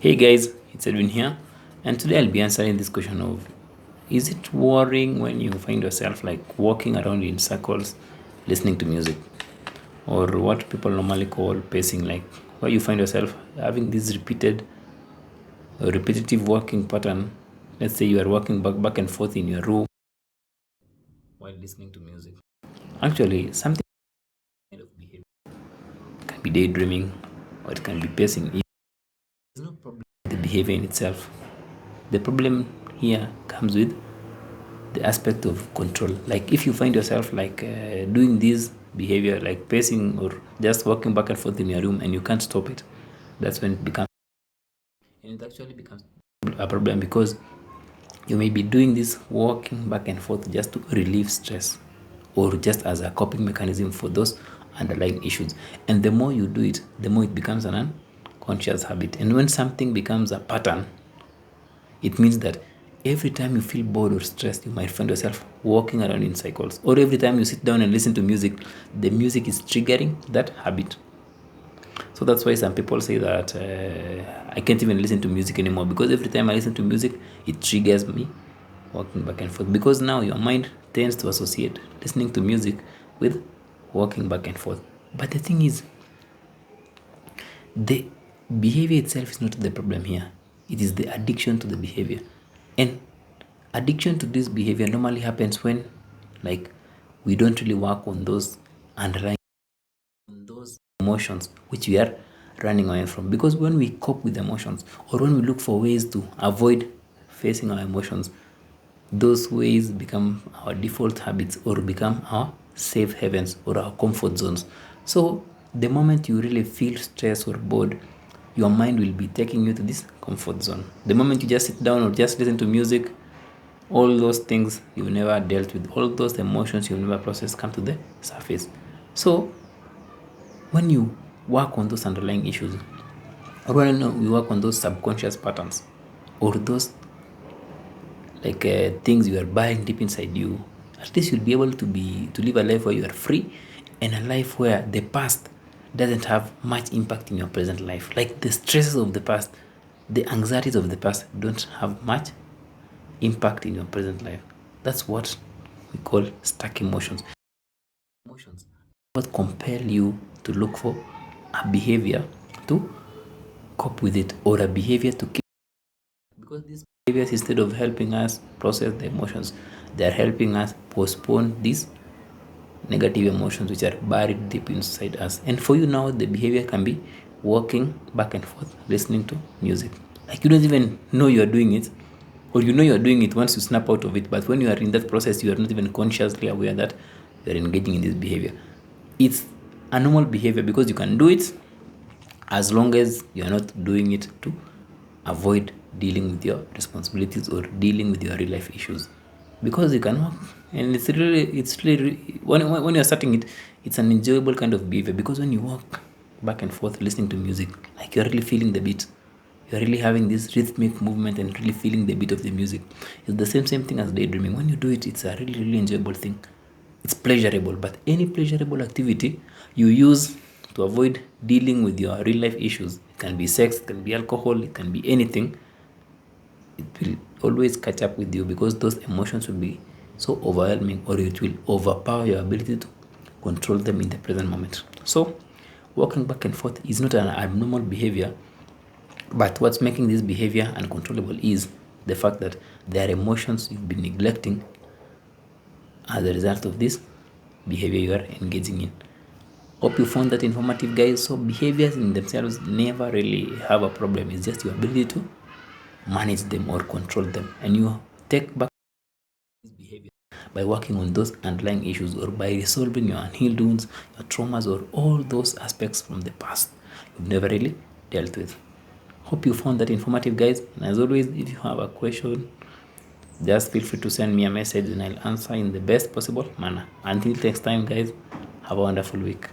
Hey guys, it's Edwin here, and today I'll be answering this question of, is it worrying when you find yourself like walking around in circles listening to music, or what people normally call pacing, like where you find yourself having this repetitive walking pattern. Let's say you are walking back and forth in your room while listening to music. Actually, something kind of behavior can be daydreaming, or it can be pacing. There's no problem with the behavior in itself. The problem here comes with the aspect of control. Like if you find yourself like doing this behavior, like pacing or just walking back and forth in your room, and you can't stop it, that's when it becomes, and it actually becomes a problem, because you may be doing this walking back and forth just to relieve stress, or just as a coping mechanism for those underlying issues. And the more you do it, the more it becomes an unconscious habit. And when something becomes a pattern, it means that every time you feel bored or stressed, you might find yourself walking around in cycles. Or every time you sit down and listen to music, the music is triggering that habit. So that's why some people say that I can't even listen to music anymore, because every time I listen to music, it triggers me walking back and forth. Because now your mind tends to associate listening to music with walking back and forth. But the thing is, the behavior itself is not the problem here. It is the addiction to the behavior. And addiction to this behavior normally happens when, like, we don't really work on those underlying, on those emotions which we are running away from. Because when we cope with emotions, or when we look for ways to avoid facing our emotions, those ways become our default habits, or become our safe havens or our comfort zones. So the moment you really feel stressed or bored, your mind will be taking you to this comfort zone. The moment you just sit down or just listen to music, all those things you've never dealt with, all those emotions you've never processed, come to the surface. So when you work on those underlying issues, or when you work on those subconscious patterns, or those like things you are buying deep inside you, at least you'll be able to live a life where you are free, and a life where the past doesn't have much impact in your present life. Like the stresses of the past, the anxieties of the past don't have much impact in your present life. That's what we call stuck emotions. Emotions what compel you to look for a behavior to cope with it, or a behavior to keep, because these behaviors, instead of helping us process the emotions, they are helping us postpone these negative emotions which are buried deep inside us. And for you now, the behavior can be walking back and forth listening to music. Like you don't even know you are doing it, or you know you are doing it once you snap out of it, but when you are in that process, you are not even consciously aware that you are engaging in this behavior. It's a normal behavior, because you can do it as long as you are not doing it to avoid dealing with your responsibilities or dealing with your real life issues. Because you can work, and it's really when you're starting it, it's an enjoyable kind of behavior, because when you walk back and forth listening to music, like you're really feeling the beat, you're really having this rhythmic movement and really feeling the beat of the music. It's the same thing as daydreaming. When you do it, it's a really enjoyable thing. It's pleasurable. But any pleasurable activity you use to avoid dealing with your real life issues, it can be sex, it can be alcohol, it can be anything, it will always catch up with you, because those emotions will be so overwhelming, or it will overpower your ability to control them in the present moment. So walking back and forth is not an abnormal behavior, but what's making this behavior uncontrollable is the fact that there are emotions you've been neglecting as a result of this behavior you are engaging in. Hope you found that informative, guys. So behaviors in themselves never really have a problem. It's just your ability to manage them or control them, and you take back this behavior by working on those underlying issues, or by resolving your unhealed wounds, your traumas, or all those aspects from the past you've never really dealt with. Hope you found that informative, guys. And as always, if you have a question, just feel free to send me a message, and I'll answer in the best possible manner. Until next time, guys, have a wonderful week.